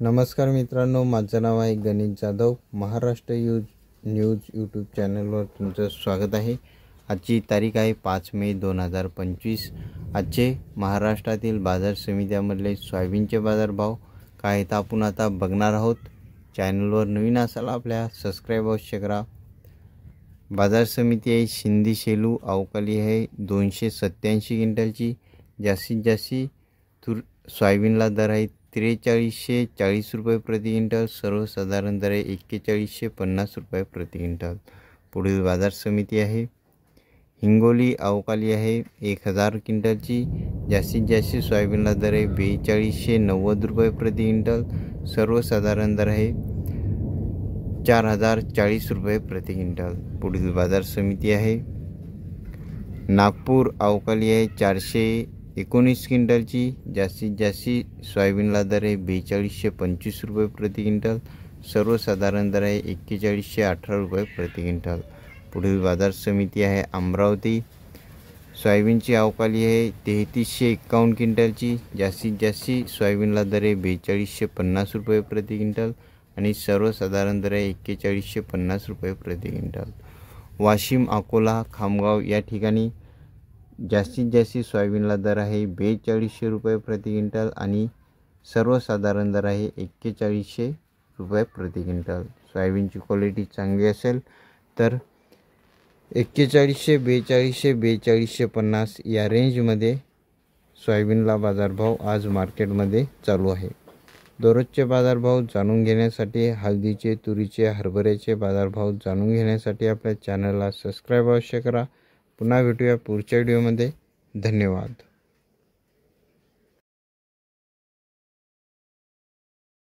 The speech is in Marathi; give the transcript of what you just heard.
नमस्कार मित्रांनो, माझं नाव आहे गणेश जाधव. महाराष्ट्र न्यूज यूट्यूब चॅनलवर तुमचं स्वागत आहे. आजची तारीख आहे 5 मे 2025. आजचे महाराष्ट्रातील बाजार समित्यामधले सोयाबीनचे बाजारभाव काय आहेत आपण आता बघणार आहोत. चॅनलवर नवीन असाल आपल्या सबस्क्राईब अवश्य करा. बाजार समिती आहे शिंदी शेलू अवकाली आहे 287 क्विंटलची. जास्तीत जास्त सोयाबीनला दर आहे 4340 रुपये प्रति क्विंटल. सर्वसाधारण दर आहे 4150 रुपये प्रति क्विंटल. पुढील बाजार समिती आहे हिंगोली अवकाली आहे 1000 क्विंटलची. जास्तीत जास्त सोयाबीनला दर आहे 4290 रुपये प्रति क्विंटल. सर्वसाधारण दर आहे 4040 रुपये प्रति क्विंटल. पुढील बाजार समिती आहे नागपूर अवकाली आहे 419 क्विंटलची. जास्तीत जास्त सोयाबीनला दर आहे 4225 रुपये प्रति क्विंटल. सर्वसाधारण दर आहे 4118 रुपये प्रति क्विंटल. पुढील बाजार समिती आहे अमरावती. सोयाबीनची अवकाली आहे 3351 क्विंटलची. जास्तीत जास्त सोयाबीनला दर आहे 4250 रुपये प्रति क्विंटल आणि सर्वसाधारण दर आहे 4150 रुपये प्रति क्विंटल. वाशिम अकोला खामगाव या ठिकाणी जास्तीत जास्त सोयाबीनला दर आहे 4200 रुपये प्रति क्विंटल आणि सर्वसाधारण दर आहे 4100 रुपये प्रति क्विंटल. सोयाबीनची क्वालिटी चांगली असेल तर 4100, 4200, 4250 या रेंजमध्ये सोयाबीनला बाजारभाव आज मार्केटमध्ये चालू आहे. दररोजचे बाजारभाव जाणून घेण्यासाठी, हळदीचे, तुरीचे, हरभऱ्याचे बाजारभाव जाणून घेण्यासाठी आपल्या चॅनलला सबस्क्राईब अवश्य करा. पुन्हा भेटूया पुढच्या व्हिडिओमध्ये. धन्यवाद.